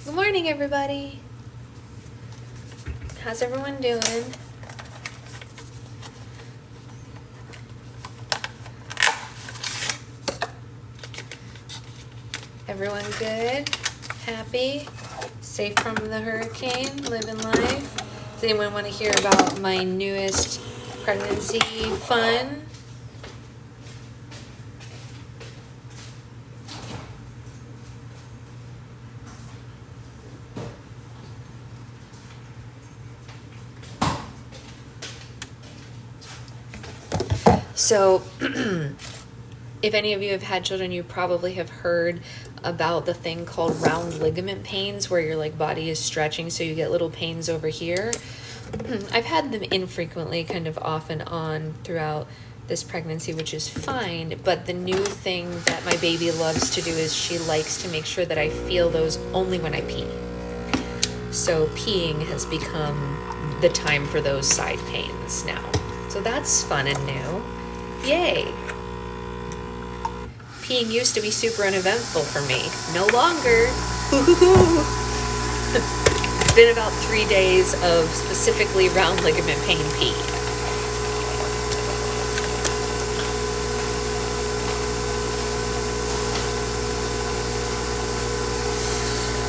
Good morning, everybody. How's everyone doing? Everyone good? Happy? Safe from the hurricane? Living life? Does anyone want to hear about my newest pregnancy fun? So, if any of you have had children, you probably have heard about the thing called round ligament pains, where your body is stretching, so you get little pains over here. I've had them infrequently, kind of off and on throughout this pregnancy, which is fine. But the new thing that my baby loves to do is she likes to make sure that I feel those only when I pee. So peeing has become the time for those side pains now. So that's fun and new. Yay! Peeing used to be super uneventful for me. No longer. It's been about 3 days of specifically round ligament pain pee.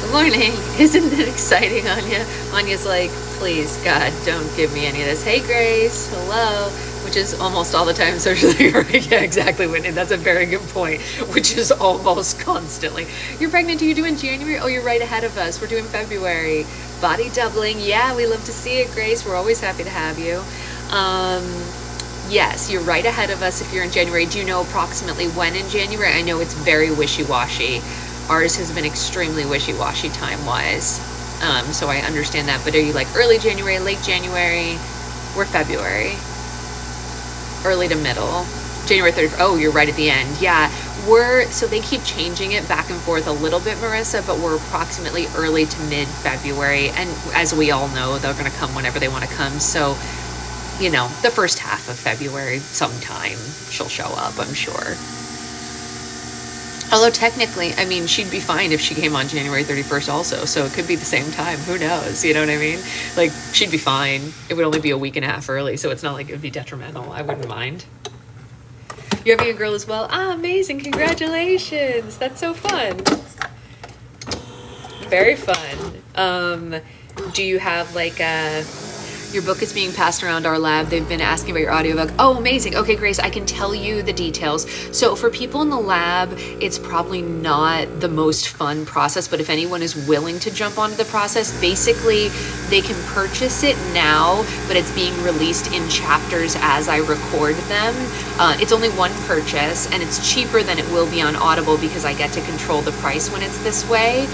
Good morning. Isn't it exciting, Anya? Anya's like, please, God, don't give me any of this. Hey, Grace. Hello. Which is almost all the time socially, right? Yeah, exactly, Whitney. That's a very good point, which is almost constantly. You're pregnant, do you do in January? Oh, you're right ahead of us. We're doing February. Body doubling. Yeah, we love to see it, Grace. We're always happy to have you. Yes, you're right ahead of us if you're in January. Do you know approximately when in January? I know it's very wishy-washy. Ours has been extremely wishy-washy time-wise. So I understand that. But are you like early January, late January? We're February. Early to middle. January 30th. Oh, you're right at the end. Yeah, so they keep changing it back and forth a little bit, Marissa, but we're approximately early to mid-February. And as we all know, they're going to come whenever they want to come. So, the first half of February sometime she'll show up, I'm sure. Although technically, she'd be fine if she came on January 31st also. So it could be the same time. Who knows? You know what I mean? She'd be fine. It would only be a week and a half early. So it's not like it would be detrimental. I wouldn't mind. You're having a girl as well? Ah, amazing. Congratulations. That's so fun. Very fun. Do you have your book is being passed around our lab. They've been asking about your audiobook. Oh, amazing. Okay, Grace, I can tell you the details. So for people in the lab, it's probably not the most fun process, but if anyone is willing to jump onto the process, basically they can purchase it now, but it's being released in chapters as I record them. It's only one purchase, and it's cheaper than it will be on Audible because I get to control the price when it's this way.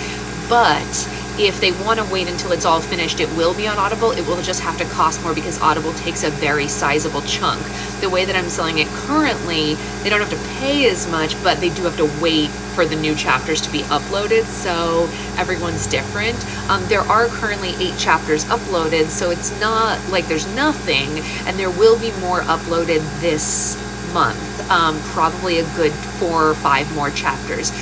But if they want to wait until it's all finished, it will be on Audible. It will just have to cost more because Audible takes a very sizable chunk. The way that I'm selling it currently, they don't have to pay as much, but they do have to wait for the new chapters to be uploaded. So everyone's different. There are currently 8 chapters uploaded, so it's not like there's nothing. And there will be more uploaded this month. Probably a good 4 or 5 more chapters.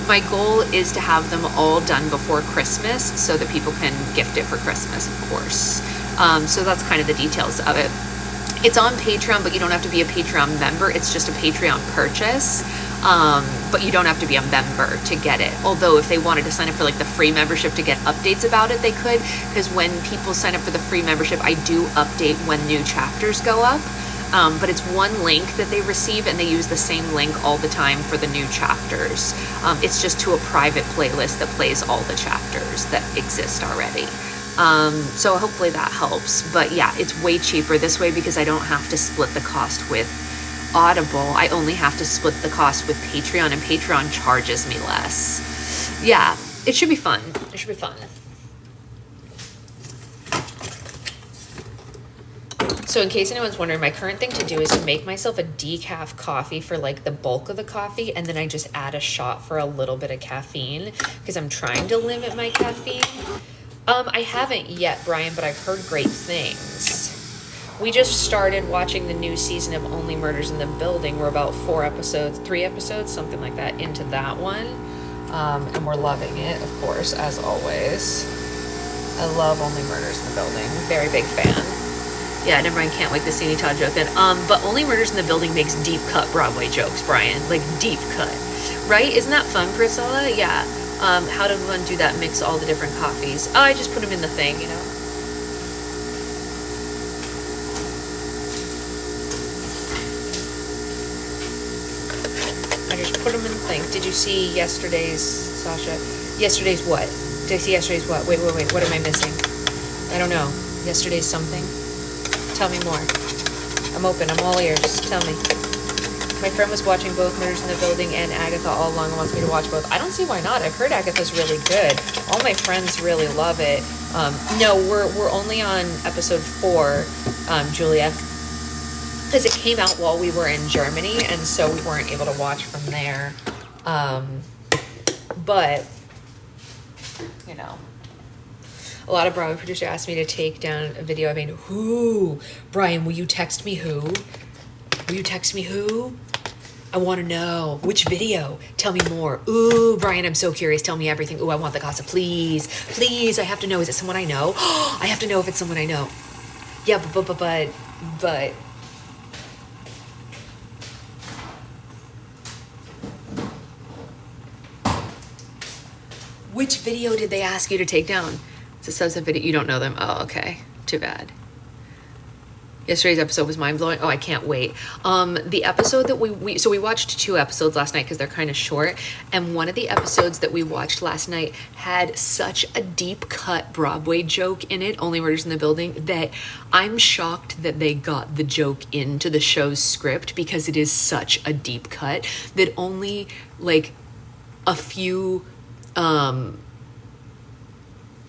My goal is to have them all done before Christmas so that people can gift it for Christmas, of course. So that's kind of the details of it. It's on Patreon, but you don't have to be a Patreon member. It's just a Patreon purchase. But you don't have to be a member to get it. Although if they wanted to sign up for the free membership to get updates about it, they could. Because when people sign up for the free membership, I do update when new chapters go up. But it's one link that they receive, and they use the same link all the time for the new chapters. It's just to a private playlist that plays all the chapters that exist already. So hopefully that helps. But yeah, it's way cheaper this way because I don't have to split the cost with Audible. I only have to split the cost with Patreon, and Patreon charges me less. Yeah, it should be fun. It should be fun. So in case anyone's wondering, my current thing to do is to make myself a decaf coffee for the bulk of the coffee, and then I just add a shot for a little bit of caffeine because I'm trying to limit my caffeine. I haven't yet, Brian, but I've heard great things. We just started watching the new season of Only Murders in the Building. We're about 3 episodes, something like that, into that one. And we're loving it, of course, as always. I love Only Murders in the Building. Very big fan. Yeah, never mind, can't wait to see any Todd joke then. But Only Murders in the Building makes deep cut Broadway jokes, Brian. Like deep cut. Right? Isn't that fun, Priscilla? Yeah. How did one do that? Mix all the different coffees. Oh, I just put them in the thing, you know. I just put them in the thing. Did you see yesterday's, Sasha? Yesterday's what? Did I see yesterday's what? Wait. What am I missing? I don't know. Yesterday's something? Tell me more. I'm open. I'm all ears. Tell me. My friend was watching both Murders in the Building and Agatha all along and wants me to watch both. I don't see why not. I've heard Agatha's really good. All my friends really love it. No, we're only on episode 4, Julia, because it came out while we were in Germany, and so we weren't able to watch from there. But, you know, a lot of Broadway producers asked me to take down a video I made. Who? Brian, will you text me who? Will you text me who? I want to know. Which video? Tell me more. Ooh, Brian, I'm so curious. Tell me everything. Ooh, I want the gossip. Please. Please, I have to know. Is it someone I know? I have to know if it's someone I know. Yeah, but... Which video did they ask you to take down? It's a subset video. You don't know them. Oh, okay. Too bad. Yesterday's episode was mind-blowing. Oh, I can't wait. The episode that we watched 2 episodes last night because they're kind of short. And one of the episodes that we watched last night had such a deep cut Broadway joke in it, Only Murders in the Building, that I'm shocked that they got the joke into the show's script because it is such a deep cut that only like a few,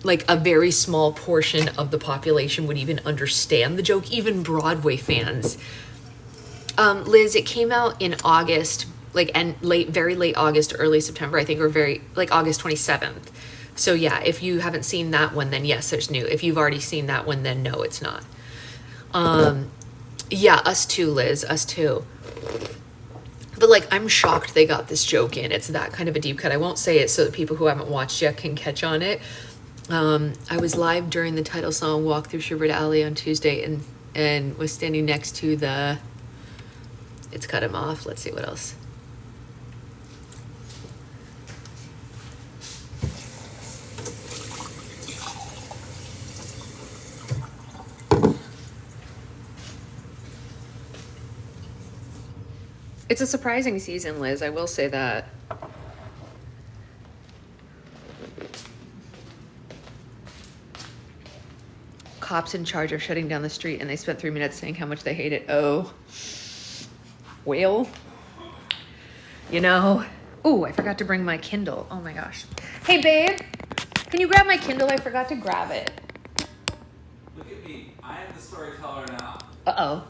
like a very small portion of the population would even understand the joke, even Broadway fans. Liz, it came out in August, very late August, early September, I think, or August 27th. So yeah, if you haven't seen that one, then yes, there's new. If you've already seen that one, then no, it's not. Yeah, us too, Liz, us too. But I'm shocked they got this joke in. It's that kind of a deep cut. I won't say it so that people who haven't watched yet can catch on it. I was live during the title song Walk Through Schubert Alley on Tuesday and was standing next to the... It's cut him off. Let's see what else. It's a surprising season, Liz. I will say that. Cops in charge of shutting down the street, and they spent 3 minutes saying how much they hate it. Oh. Well. You know. Ooh, I forgot to bring my Kindle. Oh my gosh. Hey, babe. Can you grab my Kindle? I forgot to grab it. Look at me. I am the storyteller now. Uh-oh.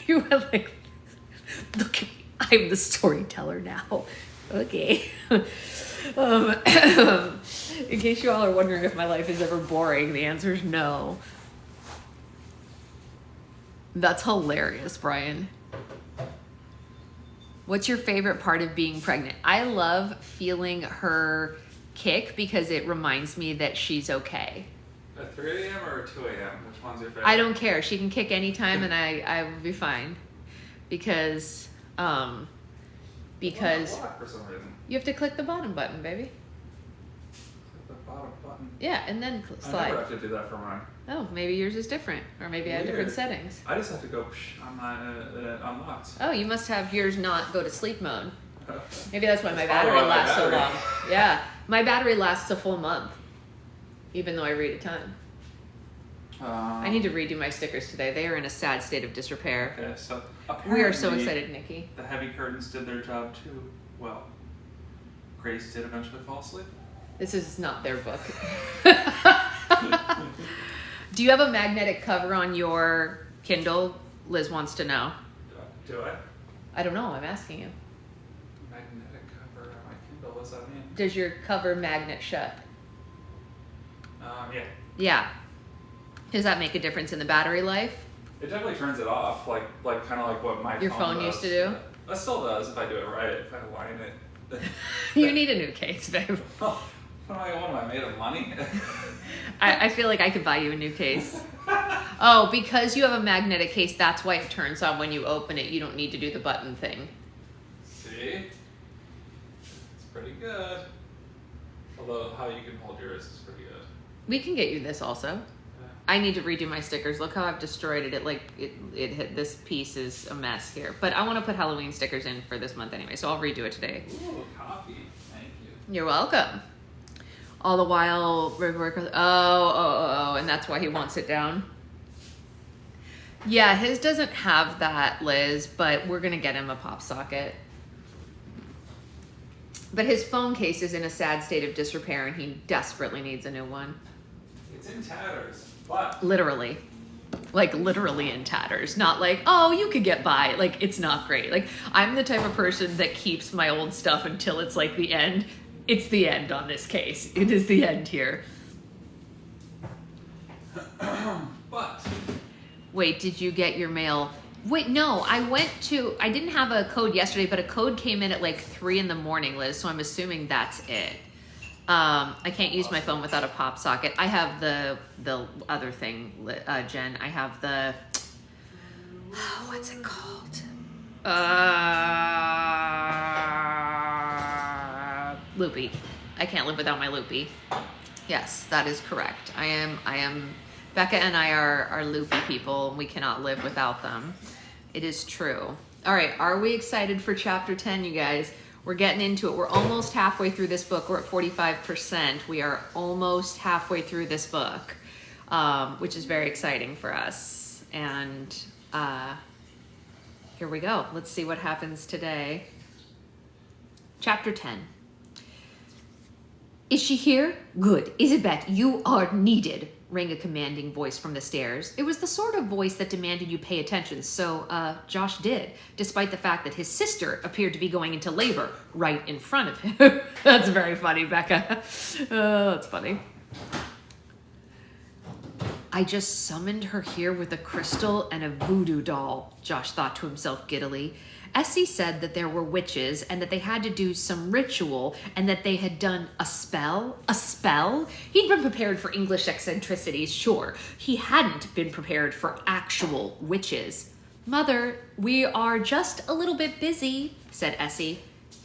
You were like, look, I'm the storyteller now. Okay. In case you all are wondering if my life is ever boring, the answer is no. That's hilarious, Brian. What's your favorite part of being pregnant? I love feeling her kick because it reminds me that she's okay. At 3 a.m. or 2 a.m.? Which one's your favorite? I don't care. She can kick anytime and I will be fine. Because Well, for some reason. you have to click the bottom button, baby. Click the bottom button. Yeah, and then I slide. never have to do that for mine. Oh, maybe yours is different. Or maybe I have different Weird. settings. I just have to go on mine unlocked. Oh, you must have yours not go to sleep mode. Maybe that's why my That's probably battery why my lasts so battery- long. Yeah, my battery lasts a full month. Even though I read a ton. I need to redo my stickers today. They are in a sad state of disrepair. Okay, so We are so apparently excited, Nikki. The heavy curtains did their job too well. Grace did eventually fall asleep. This is not their book. Do you have a magnetic cover on your Kindle? Liz wants to know. Do I? I don't know. I'm asking you. Magnetic cover on my Kindle. What's that mean? Does your cover magnet shut? Yeah. Yeah. Does that make a difference in the battery life? It definitely turns it off, like kind of like what my Your phone does. used to do? It still does if I do it right, if I line it. You need a new case, babe. What am I made of money? I feel like I could buy you a new case. Oh, because you have a magnetic case, that's why it turns on when you open it. You don't need to do the button thing. See? It's pretty good. Although how you can hold yours is pretty good. We can get you this also. I need to redo my stickers. Look how I've destroyed it. It hit, this piece is a mess here. But I want to put Halloween stickers in for this month anyway, so I'll redo it today. Ooh, coffee. Thank you. You're welcome. All the while, and that's why he wants it down. Yeah, his doesn't have that, Liz, but we're gonna get him a pop socket. But his phone case is in a sad state of disrepair and he desperately needs a new one. It's in tatters, but... Literally. Like, literally in tatters. Not like, oh, you could get by. Like, it's not great. Like, I'm the type of person that keeps my old stuff until it's like the end. It's the end on this case. It is the end here. But... Wait, did you get your mail? Wait, no, I didn't have a code yesterday, but a code came in at like 3 in the morning, Liz, so I'm assuming that's it. I can't use my phone without a pop socket. I have the other thing, Jen. I have the, what's it called? Loopy. I can't live without my Loopy. Yes, that is correct. I am, Becca and I are Loopy people. We cannot live without them. It is true. All right, are we excited for chapter 10, you guys? We're getting into it. We're almost halfway through this book. We're at 45%. We are almost halfway through this book, which is very exciting for us. And here we go. Let's see what happens today. Chapter 10. Is she here? Good. Isabet, you are needed, rang a commanding voice from the stairs. It was the sort of voice that demanded you pay attention, so Josh did, despite the fact that his sister appeared to be going into labor right in front of him. That's very funny, Becca. Oh, that's funny. I just summoned her here with a crystal and a voodoo doll, Josh thought to himself giddily. Essie said that there were witches and that they had to do some ritual and that they had done a spell. A spell? He'd been prepared for English eccentricities, sure. He hadn't been prepared for actual witches. Mother, we are just a little bit busy, said Essie.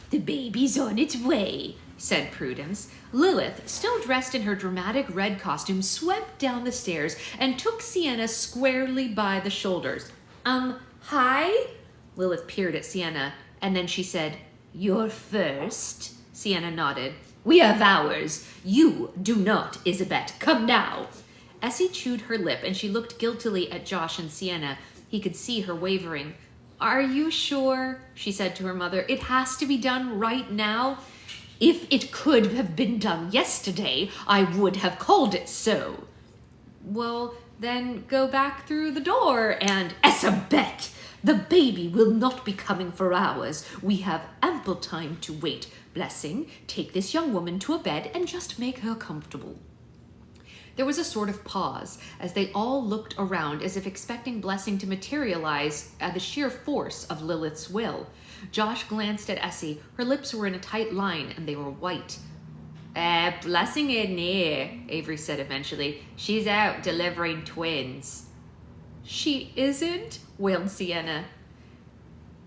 The baby's on its way, said Prudence. Lilith, still dressed in her dramatic red costume, swept down the stairs and took Sienna squarely by the shoulders. Hi? Lilith peered at Sienna, and then she said, You're first? Sienna nodded. We have ours. You do not, Isabet. Come now. Essie chewed her lip, and she looked guiltily at Josh and Sienna. He could see her wavering. Are you sure? She said to her mother. It has to be done right now. If it could have been done yesterday, I would have called it so. Well, then go back through the door and... Isabet! The baby will not be coming for hours. We have ample time to wait. Blessing, take this young woman to a bed and just make her comfortable. There was a sort of pause as they all looked around as if expecting Blessing to materialize at the sheer force of Lilith's will. Josh glanced at Essie. Her lips were in a tight line and they were white. Blessing isn't here, Avery said eventually. She's out delivering twins. She isn't? Wailed Sienna.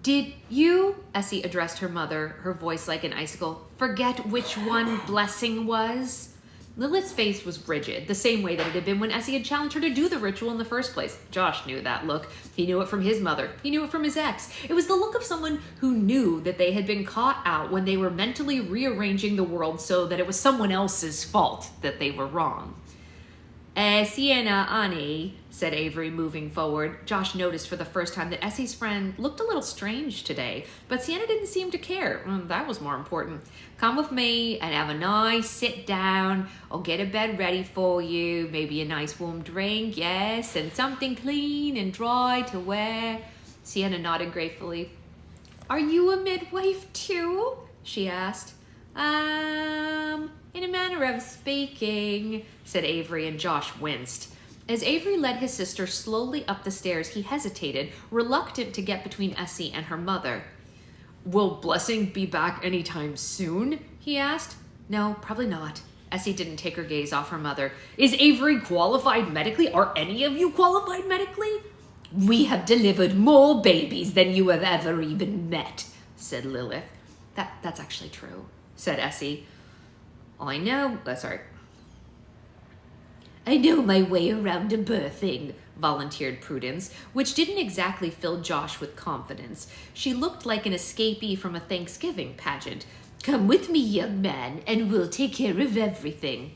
Did you, Essie addressed her mother, her voice like an icicle, forget which one Blessing was? Lilith's face was rigid, the same way that it had been when Essie had challenged her to do the ritual in the first place. Josh knew that look. He knew it from his mother. He knew it from his ex. It was the look of someone who knew that they had been caught out when they were mentally rearranging the world so that it was someone else's fault that they were wrong. Sienna, Annie, said Avery, moving forward. Josh noticed for the first time that Essie's friend looked a little strange today, but Sienna didn't seem to care. That was more important. Come with me and have a nice sit down. I'll get a bed ready for you. Maybe a nice warm drink, yes, and something clean and dry to wear. Sienna nodded gratefully. Are you a midwife too? She asked. In a manner of speaking, said Avery, and Josh winced. As Avery led his sister slowly up the stairs, he hesitated, reluctant to get between Essie and her mother. "Will Blessing be back anytime soon?" he asked. "No, probably not." Essie didn't take her gaze off her mother. "Is Avery qualified medically? Are any of you qualified medically?" "We have delivered more babies than you have ever even met," said Lilith. That's actually true, said Essie. I know my way around a birthing, volunteered Prudence, which didn't exactly fill Josh with confidence. She looked like an escapee from a Thanksgiving pageant. "Come with me, young man, and we'll take care of everything."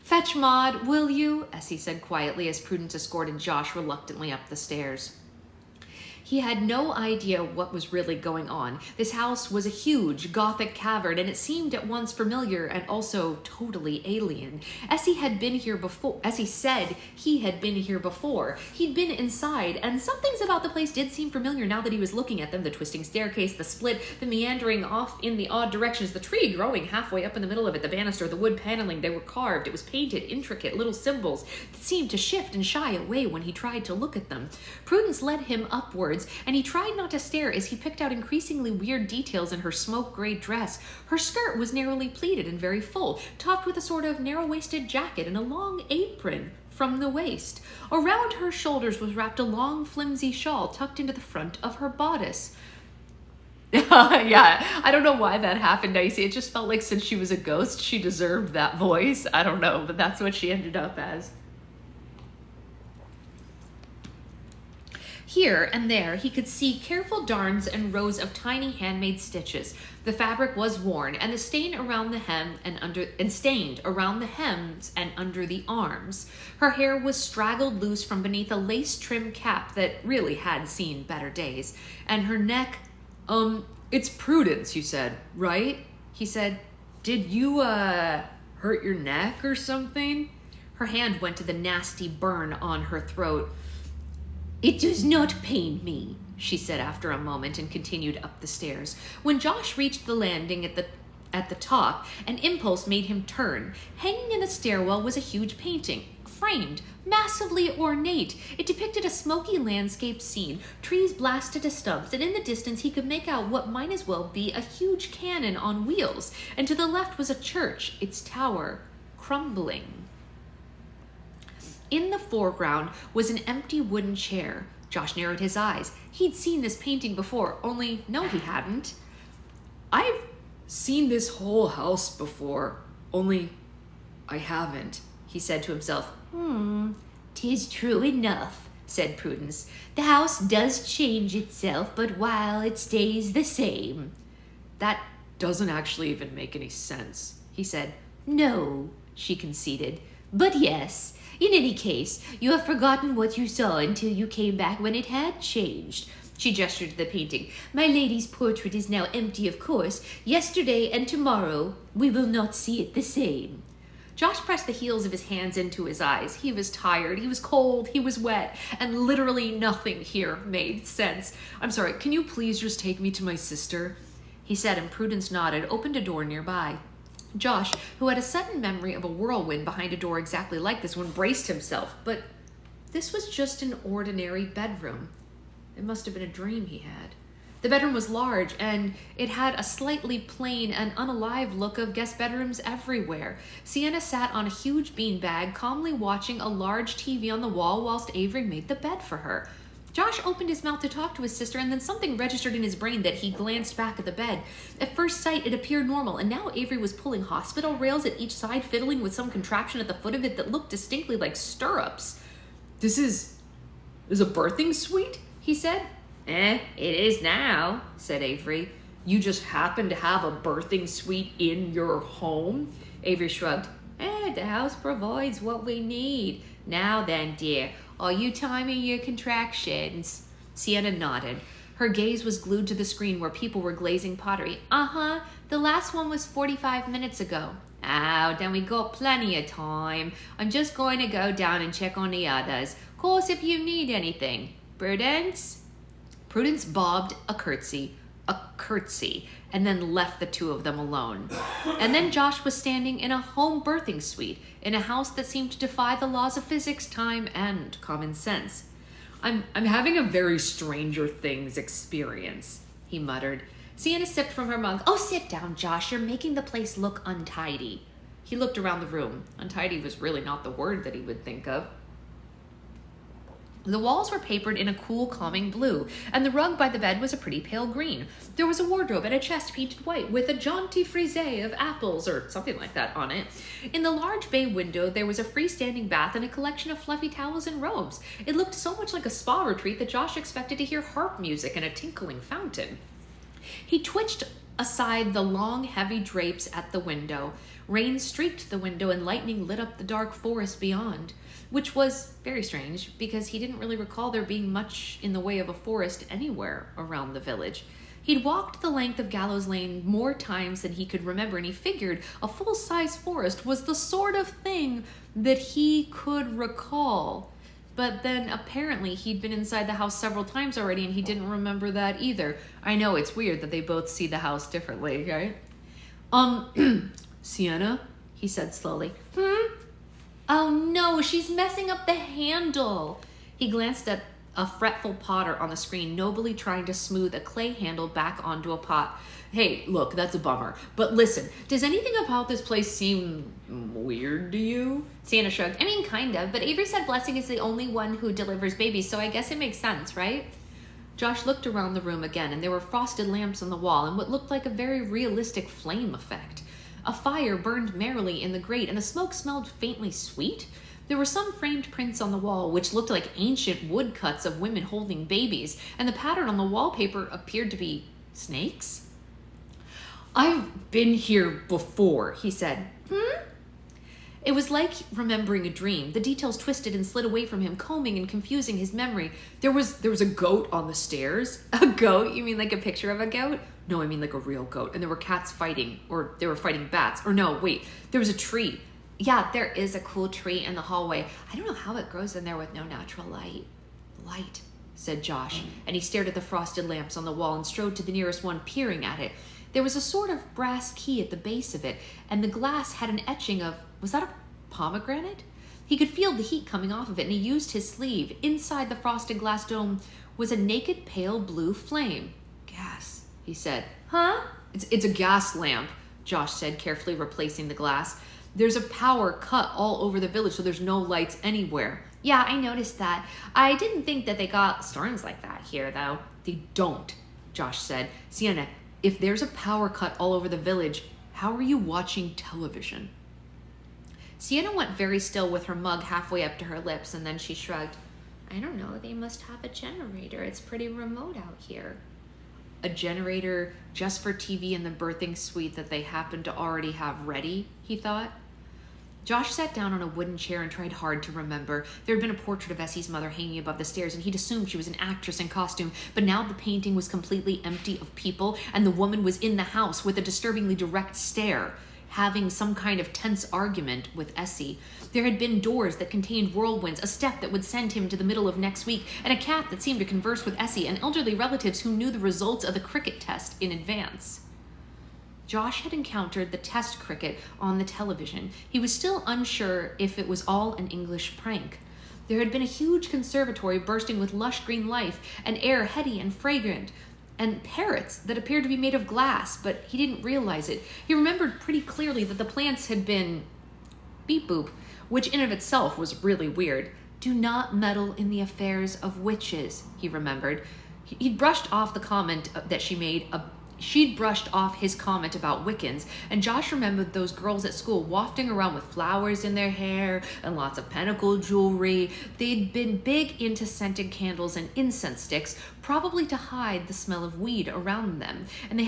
"Fetch Maud, will you?" Essie said quietly as Prudence escorted Josh reluctantly up the stairs. He had no idea what was really going on. This house was a huge Gothic cavern, and it seemed at once familiar and also totally alien. Essie said he had been here before. He'd been inside, and some things about the place did seem familiar now that he was looking at them. The twisting staircase, the split, the meandering off in the odd directions, the tree growing halfway up in the middle of it, the banister, the wood paneling. They were carved. It was painted, intricate little symbols that seemed to shift and shy away when he tried to look at them. Prudence led him upwards, and he tried not to stare as he picked out increasingly weird details in her smoke-gray dress. Her skirt was narrowly pleated and very full, topped with a sort of narrow-waisted jacket and a long apron from the waist. Around her shoulders was wrapped a long, flimsy shawl tucked into the front of her bodice. Yeah, I don't know why that happened, Dicey. It just felt like since she was a ghost, she deserved that voice. I don't know, but that's what she ended up as. Here and there, he could see careful darns and rows of tiny handmade stitches. The fabric was worn, and stained around the hem and stained around the hems and under the arms. Her hair was straggled loose from beneath a lace-trimmed cap that really had seen better days. And her neck, "It's Prudence, you said, right?" he said. "Did you, hurt your neck or something?" Her hand went to the nasty burn on her throat. "It does not pain me," she said after a moment, and continued up the stairs. When Josh reached the landing at the top, an impulse made him turn. Hanging in the stairwell was a huge painting, framed, massively ornate. It depicted a smoky landscape scene, trees blasted to stumps, and in the distance he could make out what might as well be a huge cannon on wheels, and to the left was a church, its tower crumbling. In the foreground was an empty wooden chair. Josh narrowed his eyes. He'd seen this painting before, only no, he hadn't. "I've seen this whole house before, only I haven't," he said to himself. "'Tis true enough," said Prudence. "The house does change itself, but while it stays the same." "That doesn't actually even make any sense," he said. "No," she conceded, "but yes. In any case, you have forgotten what you saw until you came back when it had changed." She gestured to the painting. "My lady's portrait is now empty, of course. Yesterday and tomorrow, we will not see it the same." Josh pressed the heels of his hands into his eyes. He was tired, he was cold, he was wet, and literally nothing here made sense. "I'm sorry, can you please just take me to my sister?" he said, and Prudence nodded, opened a door nearby. Josh, who had a sudden memory of a whirlwind behind a door exactly like this one, braced himself. But this was just an ordinary bedroom. It must have been a dream he had. The bedroom was large, and it had a slightly plain and unalive look of guest bedrooms everywhere. Sienna sat on a huge beanbag, calmly watching a large TV on the wall whilst Avery made the bed for her. Josh opened his mouth to talk to his sister, and then something registered in his brain that he glanced back at the bed. At first sight, it appeared normal, and now Avery was pulling hospital rails at each side, fiddling with some contraption at the foot of it that looked distinctly like stirrups. This is a birthing suite?" he said. It is now," said Avery. "You just happen to have a birthing suite in your home?" Avery shrugged. The house provides what we need. Now then, dear, are you timing your contractions?" Sienna nodded. Her gaze was glued to the screen where people were glazing pottery. The last one was 45 minutes ago." "Oh, then we got plenty of time. I'm just going to go down and check on the others. Course, if you need anything. Prudence?" Prudence bobbed a curtsy. a curtsy, and then left the two of them alone. And then Josh was standing in a home birthing suite in a house that seemed to defy the laws of physics, time, and common sense. I'm having a very Stranger Things experience, he muttered. Sienna sipped from her mug. Oh, sit down, Josh. You're making the place look untidy. He looked around the room. Untidy was really not the word that he would think of. The walls were papered in a cool, calming blue, and the rug by the bed was a pretty pale green. There was a wardrobe and a chest painted white with a jaunty frisee of apples or something like that on it. In the large bay window, there was a freestanding bath and a collection of fluffy towels and robes. It looked so much like a spa retreat that Josh expected to hear harp music and a tinkling fountain. He twitched aside the long, heavy drapes at the window. Rain streaked the window and lightning lit up the dark forest beyond, which was very strange because he didn't really recall there being much in the way of a forest anywhere around the village. He'd walked the length of Gallows Lane more times than he could remember, and he figured a full-size forest was the sort of thing that he could recall. But then apparently he'd been inside the house several times already and he didn't remember that either. I know, it's weird that they both see the house differently, right? Sienna, he said slowly. Oh no, she's messing up the handle. He glanced at a fretful potter on the screen, nobly trying to smooth a clay handle back onto a pot. Hey, look, that's a bummer. But listen, does anything about this place seem weird to you? Sienna shrugged. I mean, kind of, but Avery said Blessing is the only one who delivers babies, so I guess it makes sense, right? Josh looked around the room again, and there were frosted lamps on the wall and what looked like a very realistic flame effect. A fire burned merrily in the grate, and the smoke smelled faintly sweet. There were some framed prints on the wall, which looked like ancient woodcuts of women holding babies, and the pattern on the wallpaper appeared to be snakes. I've been here before, he said. It was like remembering a dream. The details twisted and slid away from him, combing and confusing his memory. There was a goat on the stairs. A goat? You mean like a picture of a goat? No, I mean like a real goat. And there were cats fighting, or they were fighting bats. Or no, wait, there was a tree. Yeah, there is a cool tree in the hallway. I don't know how it grows in there with no natural light. Light, said Josh, and he stared at the frosted lamps on the wall and strode to the nearest one, peering at it. There was a sort of brass key at the base of it, and the glass had an etching of, was that a pomegranate? He could feel the heat coming off of it, and he used his sleeve. Inside the frosted glass dome was a naked pale blue flame. Gas, he said. Huh? It's a gas lamp, Josh said, carefully replacing the glass. There's a power cut all over the village, so there's no lights anywhere. Yeah, I noticed that. I didn't think that they got storms like that here, though. They don't, Josh said. Sienna, if there's a power cut all over the village, how are you watching television? Sienna went very still with her mug halfway up to her lips, and then she shrugged. I don't know, they must have a generator. It's pretty remote out here. A generator just for TV in the birthing suite that they happened to already have ready, he thought. Josh sat down on a wooden chair and tried hard to remember. There had been a portrait of Essie's mother hanging above the stairs, and he'd assumed she was an actress in costume, but now the painting was completely empty of people, and the woman was in the house with a disturbingly direct stare, having some kind of tense argument with Essie. There had been doors that contained whirlwinds, a step that would send him to the middle of next week, and a cat that seemed to converse with Essie, and elderly relatives who knew the results of the cricket test in advance. Josh had encountered the test cricket on the television. He was still unsure if it was all an English prank. There had been a huge conservatory bursting with lush green life, and air heady and fragrant, and parrots that appeared to be made of glass, but he didn't realize it. He remembered pretty clearly that the plants had been beep boop, which in of itself was really weird. Do not meddle in the affairs of witches, he remembered. He'd brushed off the comment that she made. She'd brushed off his comment about Wiccans, and Josh remembered those girls at school wafting around with flowers in their hair and lots of pentacle jewelry. They'd been big into scented candles and incense sticks, probably to hide the smell of weed around them, and they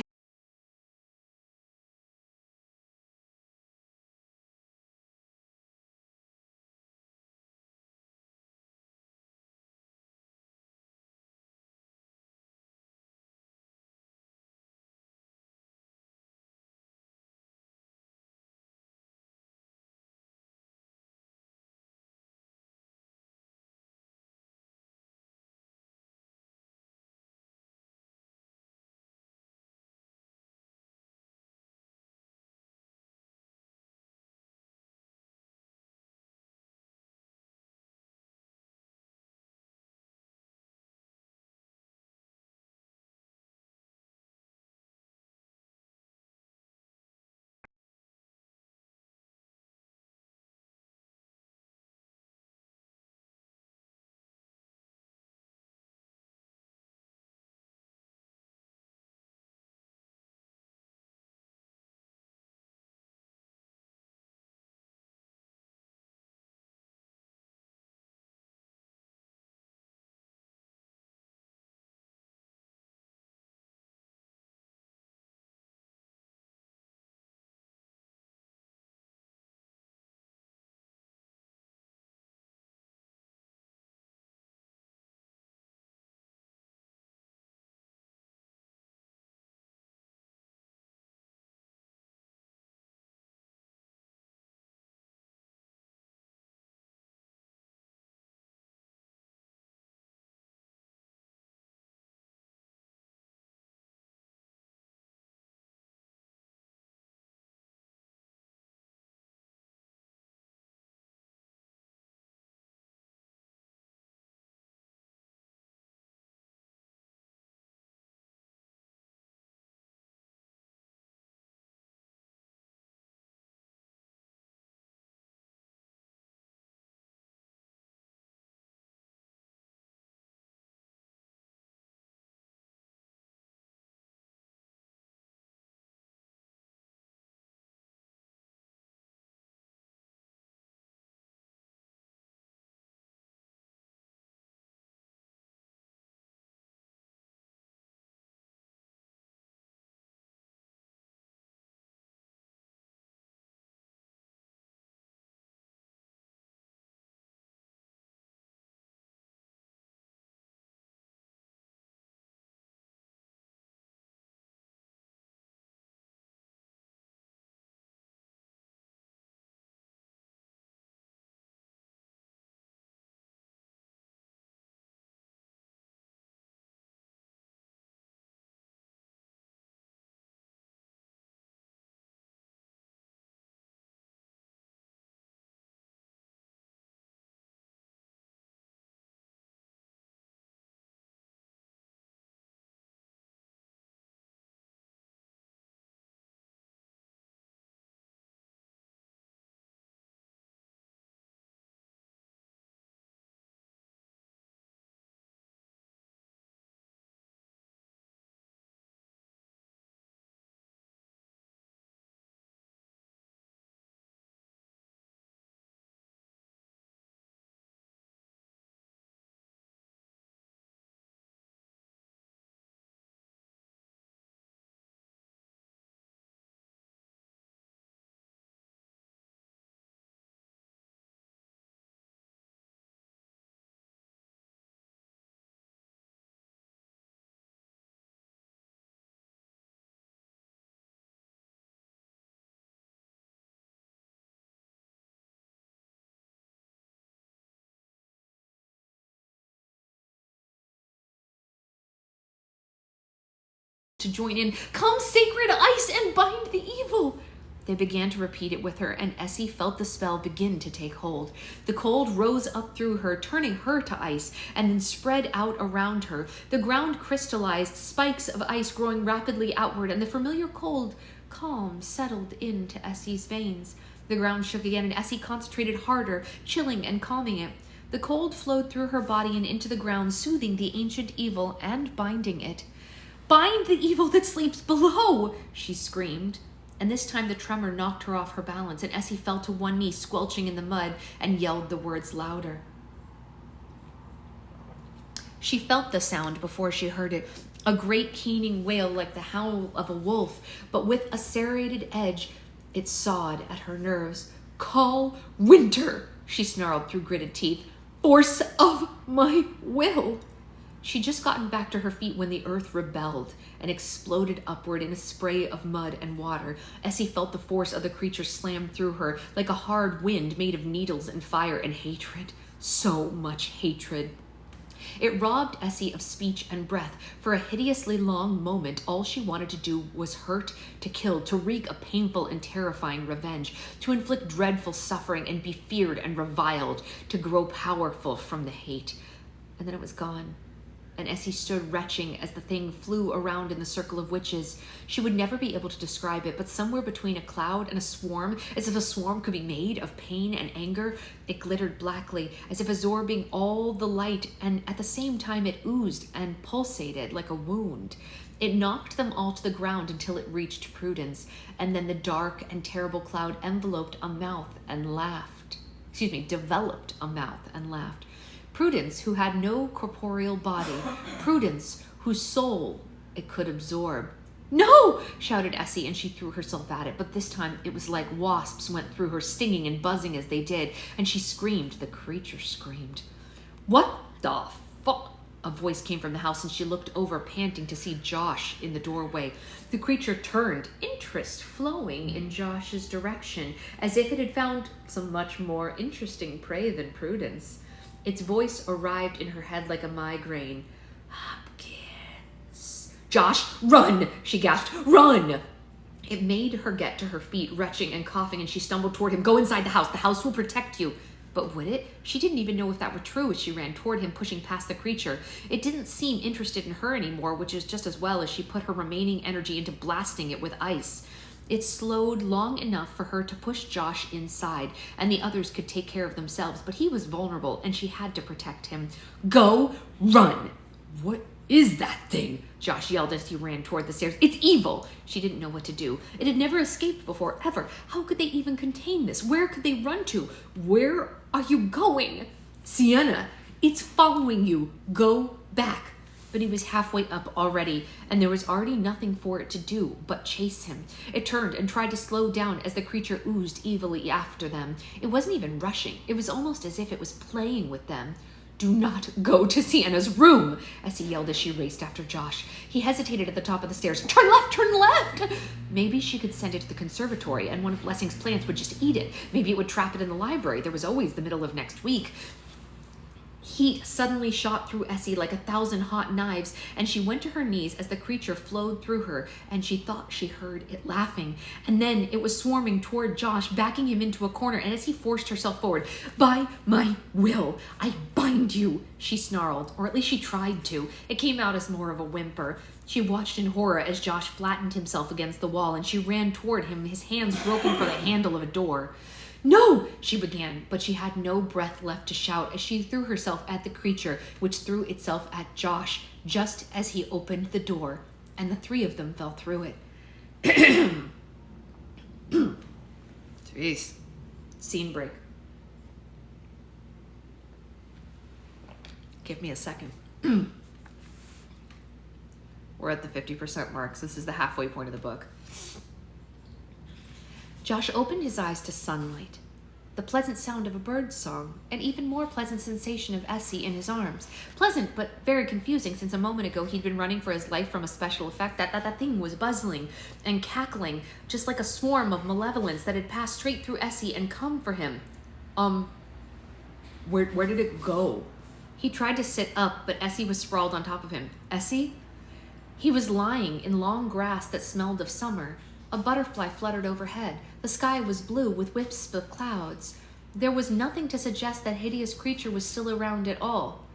to join in. Come, sacred ice, and bind the evil. They began to repeat it with her, and Essie felt the spell begin to take hold. The cold rose up through her, turning her to ice, and then spread out around her. The ground crystallized, spikes of ice growing rapidly outward, and the familiar cold calm settled into Essie's veins. The ground shook again, and Essie concentrated harder, chilling and calming it. The cold flowed through her body and into the ground, soothing the ancient evil and binding it. Bind the evil that sleeps below, she screamed. And this time the tremor knocked her off her balance, and Essie fell to one knee, squelching in the mud, and yelled the words louder. She felt the sound before she heard it, a great keening wail like the howl of a wolf, but with a serrated edge. It sawed at her nerves. Call winter, she snarled through gritted teeth. Force of my will. She'd just gotten back to her feet when the earth rebelled and exploded upward in a spray of mud and water. Essie felt the force of the creature slam through her like a hard wind made of needles and fire and hatred. So much hatred. It robbed Essie of speech and breath. For a hideously long moment, all she wanted to do was hurt, to kill, to wreak a painful and terrifying revenge, to inflict dreadful suffering and be feared and reviled, to grow powerful from the hate. And then it was gone. And Essie stood retching as the thing flew around in the circle of witches. She would never be able to describe it, but somewhere between a cloud and a swarm, as if a swarm could be made of pain and anger, it glittered blackly, as if absorbing all the light, and at the same time it oozed and pulsated like a wound. It knocked them all to the ground until it reached Prudence, and then the dark and terrible cloud enveloped a mouth and laughed. Developed a mouth and laughed. Prudence, who had no corporeal body. Prudence, whose soul it could absorb. No! Shouted Essie, and she threw herself at it, but this time it was like wasps went through her, stinging and buzzing as they did, and she screamed. The creature screamed. What the fuck? A voice came from the house, and she looked over, panting, to see Josh in the doorway. The creature turned, interest flowing in Josh's direction, as if it had found some much more interesting prey than Prudence. Its voice arrived in her head like a migraine. Hopkins. Josh, run! She gasped. Run! It made her get to her feet, retching and coughing, and she stumbled toward him. Go inside the house. The house will protect you. But would it? She didn't even know if that were true as she ran toward him, pushing past the creature. It didn't seem interested in her anymore, which is just as well, as she put her remaining energy into blasting it with ice. It slowed long enough for her to push Josh inside, and the others could take care of themselves, but he was vulnerable, and she had to protect him. Go, run! What is that thing? Josh yelled as he ran toward the stairs. It's evil! She didn't know what to do. It had never escaped before, ever. How could they even contain this? Where could they run to? Where are you going? Sienna, it's following you. Go back. But he was halfway up already, and there was already nothing for it to do but chase him. It turned and tried to slow down as the creature oozed evilly after them. It wasn't even rushing. It was almost as if it was playing with them. Do not go to Sienna's room, Essie yelled as she raced after Josh. He hesitated at the top of the stairs. Turn left, turn left! Maybe she could send it to the conservatory, and one of Blessing's plants would just eat it. Maybe it would trap it in the library. There was always the middle of next week. Heat suddenly shot through Essie like 1,000 hot knives, and she went to her knees as the creature flowed through her, and she thought she heard it laughing. And then it was swarming toward Josh, backing him into a corner, and as he forced herself forward, by my will, I bind you, she snarled, or at least she tried to. It came out as more of a whimper. She watched in horror as Josh flattened himself against the wall, and she ran toward him, his hands groping for the handle of a door. No, she began, but she had no breath left to shout as she threw herself at the creature, which threw itself at Josh just as he opened the door, and the three of them fell through it. Jeez. Scene break. Give me a second. We're at the 50% mark, so this is the halfway point of the book. Josh opened his eyes to sunlight, the pleasant sound of a bird's song, an even more pleasant sensation of Essie in his arms. Pleasant, but very confusing, since a moment ago he'd been running for his life from a special effect. That thing was buzzing and cackling, just like a swarm of malevolence that had passed straight through Essie and come for him. Where did it go? He tried to sit up, but Essie was sprawled on top of him. Essie? He was lying in long grass that smelled of summer. A butterfly fluttered overhead. The sky was blue with wisps of clouds. There was nothing to suggest that hideous creature was still around at all.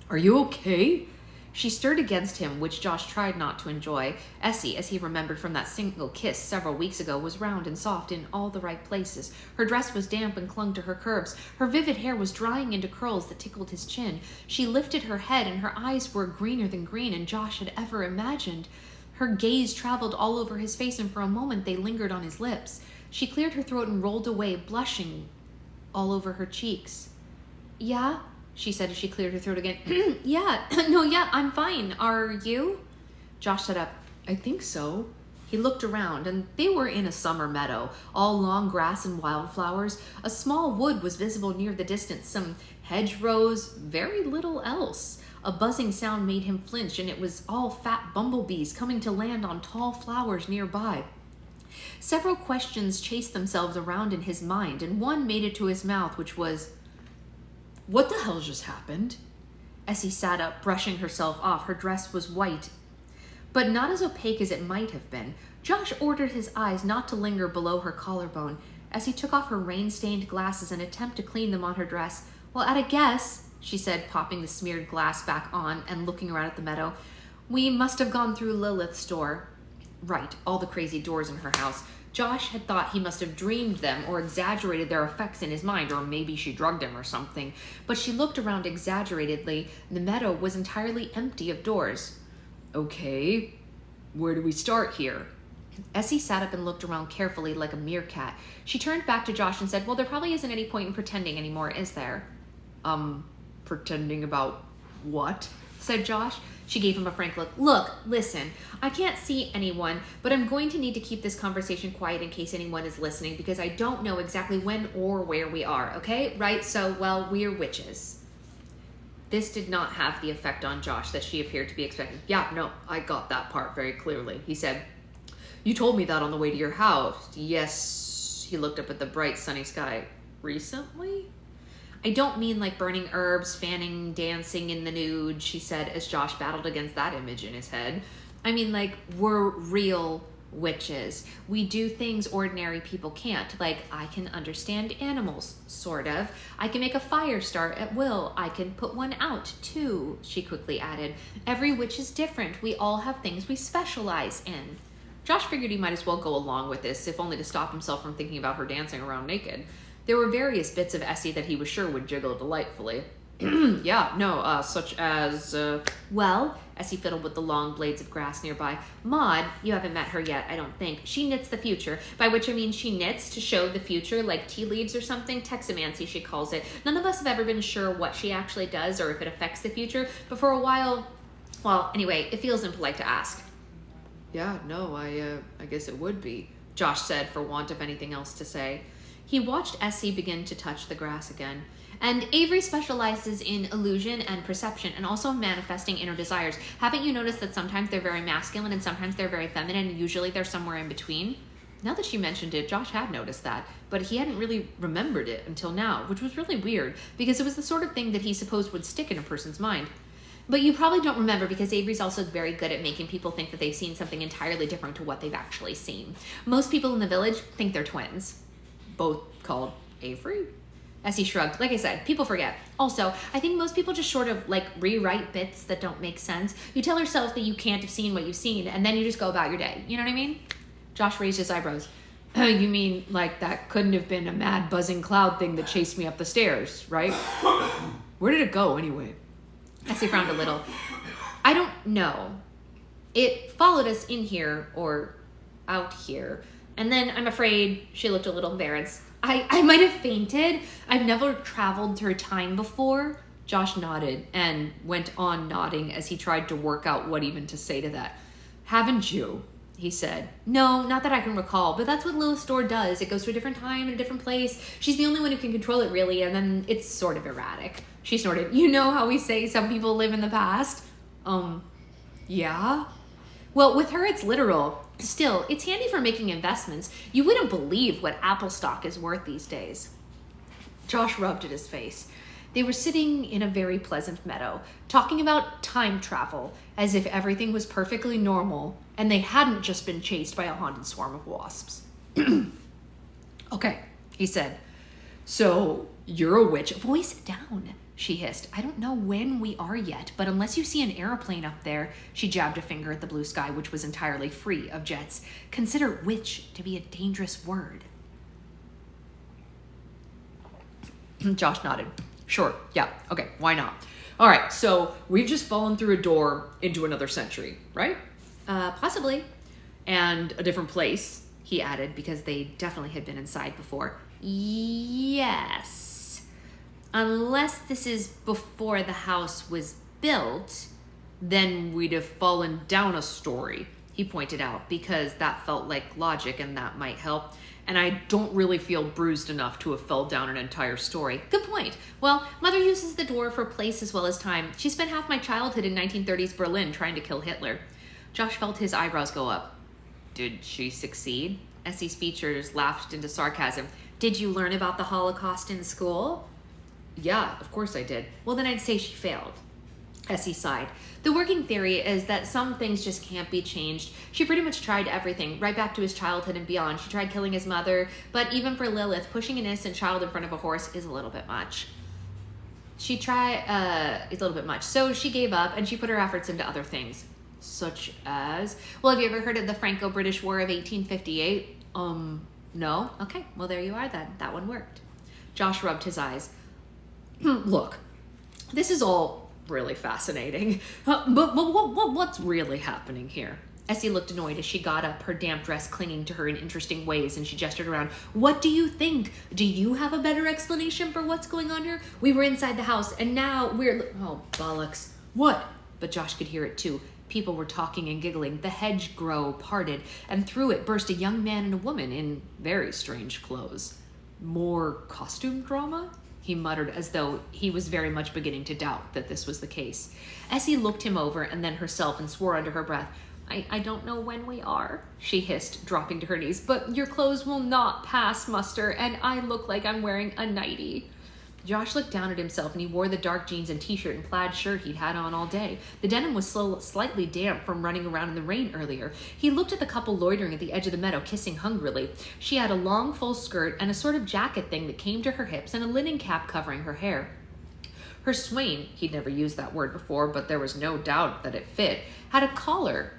Are you okay? She stirred against him, which Josh tried not to enjoy. Essie, as he remembered from that single kiss several weeks ago, was round and soft in all the right places. Her dress was damp and clung to her curves. Her vivid hair was drying into curls that tickled his chin. She lifted her head, and her eyes were greener than green and Josh had ever imagined. Her gaze traveled all over his face, and for a moment they lingered on his lips. She cleared her throat and rolled away, blushing all over her cheeks. Yeah? She said as she cleared her throat again. Yeah, I'm fine. Are you? Josh sat up. I think so. He looked around, and they were in a summer meadow, all long grass and wildflowers. A small wood was visible near the distance, some hedgerows, very little else. A buzzing sound made him flinch, and it was all fat bumblebees coming to land on tall flowers nearby. Several questions chased themselves around in his mind, and one made it to his mouth, which was, what the hell just happened? Essie sat up, brushing herself off. Her dress was white, but not as opaque as it might have been. Josh ordered his eyes not to linger below her collarbone. Essie took off her rain-stained glasses and attempted to clean them on her dress. Well, at a guess, she said, popping the smeared glass back on and looking around at the meadow. We must have gone through Lilith's door. Right, all the crazy doors in her house. Josh had thought he must have dreamed them or exaggerated their effects in his mind, or maybe she drugged him or something. But she looked around exaggeratedly. The meadow was entirely empty of doors. Okay, where do we start here? Essie sat up and looked around carefully like a meerkat. She turned back to Josh and said, well, there probably isn't any point in pretending anymore, is there? Pretending about what? Said Josh. She gave him a frank look. Look, listen, I can't see anyone, but I'm going to need to keep this conversation quiet in case anyone is listening because I don't know exactly when or where we are, okay? Right? So, well, we're witches. This did not have the effect on Josh that she appeared to be expecting. Yeah, no, I got that part very clearly. He said, you told me that on the way to your house. Yes. He looked up at the bright sunny sky. Recently? I don't mean like burning herbs, fanning, dancing in the nude, she said as Josh battled against that image in his head. I mean like we're real witches. We do things ordinary people can't. Like I can understand animals, sort of. I can make a fire start at will. I can put one out too, she quickly added. Every witch is different. We all have things we specialize in. Josh figured he might as well go along with this, if only to stop himself from thinking about her dancing around naked. There were various bits of Essie that he was sure would jiggle delightfully. Such as, Well, Essie fiddled with the long blades of grass nearby. Maud, you haven't met her yet, I don't think. She knits the future, by which I mean she knits to show the future, like tea leaves or something. Texomancy, she calls it. None of us have ever been sure what she actually does or if it affects the future, but for a while, well, anyway, it feels impolite to ask. Yeah, no, I guess it would be, Josh said, for want of anything else to say. He watched Essie begin to touch the grass again. And Avery specializes in illusion and perception and also manifesting inner desires. Haven't you noticed that sometimes they're very masculine and sometimes they're very feminine and usually they're somewhere in between? Now that she mentioned it, Josh had noticed that, but he hadn't really remembered it until now, which was really weird because it was the sort of thing that he supposed would stick in a person's mind. But you probably don't remember because Avery's also very good at making people think that they've seen something entirely different to what they've actually seen. Most people in the village think they're twins. Both called Avery? Essie shrugged. Like I said, people forget. Also, I think most people just sort of like rewrite bits that don't make sense. You tell yourself that you can't have seen what you've seen and then you just go about your day. You know what I mean? Josh raised his eyebrows. You mean like that couldn't have been a mad buzzing cloud thing that chased me up the stairs, right? Where did it go anyway? Essie frowned a little. I don't know. It followed us in here or out here. And then I'm afraid she looked a little embarrassed. I might have fainted. I've never traveled through time before. Josh nodded and went on nodding as he tried to work out what even to say to that. Haven't you? He said. No, not that I can recall, but that's what Lilith's door does. It goes to a different time and a different place. She's the only one who can control it really, and then it's sort of erratic. She snorted. You know how we say some people live in the past? Yeah? Well, with her it's literal. Still, it's handy for making investments. You wouldn't believe what Apple stock is worth these days. Josh rubbed at his face. They were sitting in a very pleasant meadow, talking about time travel, as if everything was perfectly normal, and they hadn't just been chased by a haunted swarm of wasps. Okay, he said. So, you're a witch. Voice it down, she hissed. I don't know when we are yet, but unless you see an airplane up there, she jabbed a finger at the blue sky, which was entirely free of jets. Consider witch to be a dangerous word. Josh nodded. Sure, yeah, okay, why not? All right, so we've just fallen through a door into another century, right? Possibly. And a different place, he added, because they definitely had been inside before. Yes. Unless this is before the house was built, then we'd have fallen down a story, he pointed out, because that felt like logic and that might help. And I don't really feel bruised enough to have fell down an entire story. Good point. Well, Mother uses the door for place as well as time. She spent half my childhood in 1930s Berlin trying to kill Hitler. Josh felt his eyebrows go up. Did she succeed? Essie's features lapsed into sarcasm. Did you learn about the Holocaust in school? Yeah, of course I did. Well, then I'd say she failed. Essie sighed. The working theory is that some things just can't be changed. She pretty much tried everything, right back to his childhood and beyond. She tried killing his mother, but even for Lilith, pushing an innocent child in front of a horse is a little bit much. It's a little bit much. So she gave up and she put her efforts into other things. Such as, well, have you ever heard of the Franco-British War of 1858? No? Okay, well, there you are then. That one worked. Josh rubbed his eyes. Look, this is all really fascinating, but what's really happening here? Essie looked annoyed as she got up, her damp dress clinging to her in interesting ways, and she gestured around. What do you think? Do you have a better explanation for what's going on here? We were inside the house, and now we're... Oh, bollocks. What? But Josh could hear it too. People were talking and giggling. The hedgerow parted, and through it burst a young man and a woman in very strange clothes. More costume drama? He muttered as though he was very much beginning to doubt that this was the case. Essie looked him over and then herself and swore under her breath. I don't know when we are, she hissed, dropping to her knees, but your clothes will not pass muster, and I look like I'm wearing a nightie. Josh looked down at himself, and he wore the dark jeans and t-shirt and plaid shirt he'd had on all day. The denim was slightly damp from running around in the rain earlier. He looked at the couple loitering at the edge of the meadow, kissing hungrily. She had a long, full skirt and a sort of jacket thing that came to her hips and a linen cap covering her hair. Her swain, he'd never used that word before, but there was no doubt that it fit, had a collar,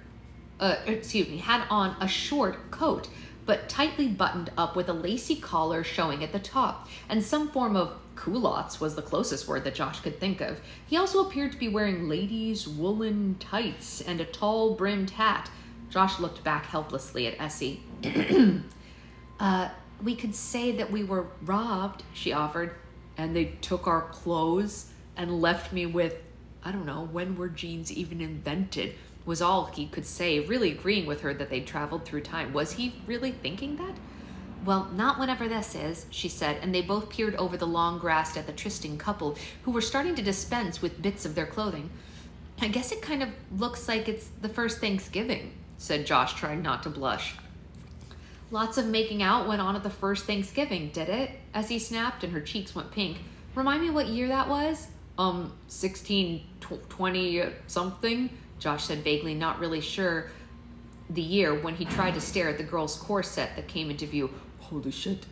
had on a short coat, but tightly buttoned up with a lacy collar showing at the top, and some form of culottes was the closest word that Josh could think of. He also appeared to be wearing ladies' woolen tights and a tall brimmed hat. Josh looked back helplessly at Essie. We could say that we were robbed, she offered, and they took our clothes and left me with, I don't know, when were jeans even invented? Was all he could say, really agreeing with her that they'd traveled through time. Was he really thinking that? Well, not whenever this is, she said, and they both peered over the long grass at the trysting couple, who were starting to dispense with bits of their clothing. I guess it kind of looks like it's the first Thanksgiving, said Josh, trying not to blush. Lots of making out went on at the first Thanksgiving, did it? Essie snapped, and her cheeks went pink. Remind me what year that was? 1620 something, Josh said vaguely, not really sure the year, when he tried to stare at the girl's corset that came into view. Holy shit.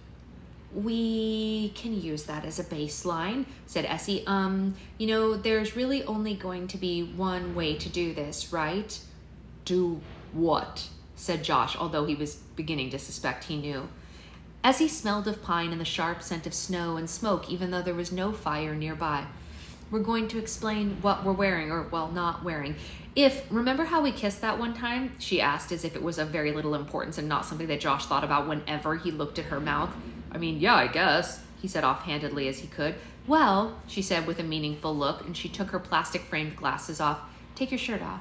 We can use that as a baseline, said Essie. There's really only going to be one way to do this, right? Do what? Said Josh, although he was beginning to suspect he knew. Essie smelled of pine and the sharp scent of snow and smoke, even though there was no fire nearby. We're going to explain what we're wearing, or, well, not wearing. Remember how we kissed that one time? She asked, as if it was of very little importance and not something that Josh thought about whenever he looked at her mouth. I mean, yeah, I guess, he said offhandedly as he could. Well, she said with a meaningful look, and she took her plastic-framed glasses off. Take your shirt off.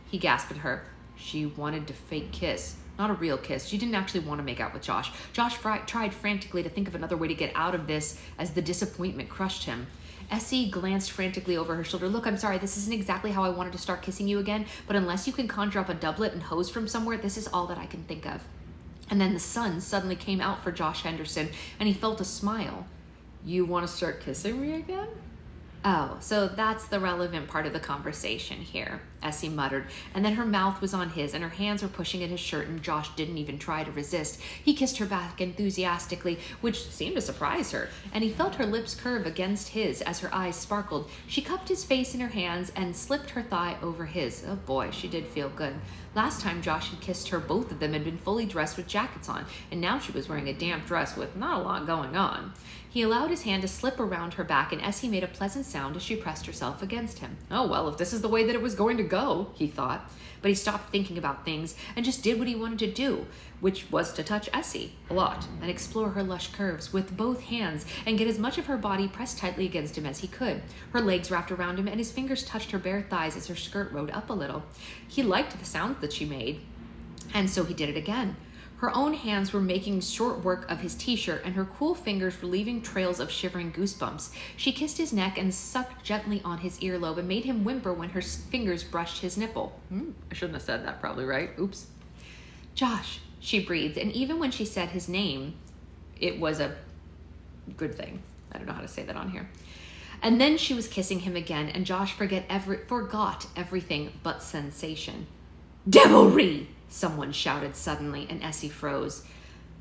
He gasped at her. She wanted to fake kiss. Not a real kiss. She didn't actually want to make out with Josh. Josh tried frantically to think of another way to get out of this as the disappointment crushed him. Essie glanced frantically over her shoulder. Look, I'm sorry, this isn't exactly how I wanted to start kissing you again, but unless you can conjure up a doublet and hose from somewhere, this is all that I can think of. And then the sun suddenly came out for Josh Henderson, and he felt a smile. You want to start kissing me again? Oh, so that's the relevant part of the conversation here, Essie muttered, and then her mouth was on his and her hands were pushing at his shirt and Josh didn't even try to resist. He kissed her back enthusiastically, which seemed to surprise her, and he felt her lips curve against his as her eyes sparkled. She cupped his face in her hands and slipped her thigh over his. Oh boy, she did feel good. Last time Josh had kissed her, both of them had been fully dressed with jackets on, and now she was wearing a damp dress with not a lot going on. He allowed his hand to slip around her back, and Essie made a pleasant sound as she pressed herself against him. Oh, well, if this is the way that it was going to go, he thought. But he stopped thinking about things and just did what he wanted to do, which was to touch Essie a lot and explore her lush curves with both hands and get as much of her body pressed tightly against him as he could. Her legs wrapped around him and his fingers touched her bare thighs as her skirt rode up a little. He liked the sounds that she made, and so he did it again. Her own hands were making short work of his t-shirt, and her cool fingers were leaving trails of shivering goosebumps. She kissed his neck and sucked gently on his earlobe and made him whimper when her fingers brushed his nipple. I shouldn't have said that probably, right? Oops. Josh, she breathed, and even when she said his name, it was a good thing. I don't know how to say that on here. And then she was kissing him again, and Josh forgot everything but sensation. Devilry! Someone shouted suddenly, and Essie froze.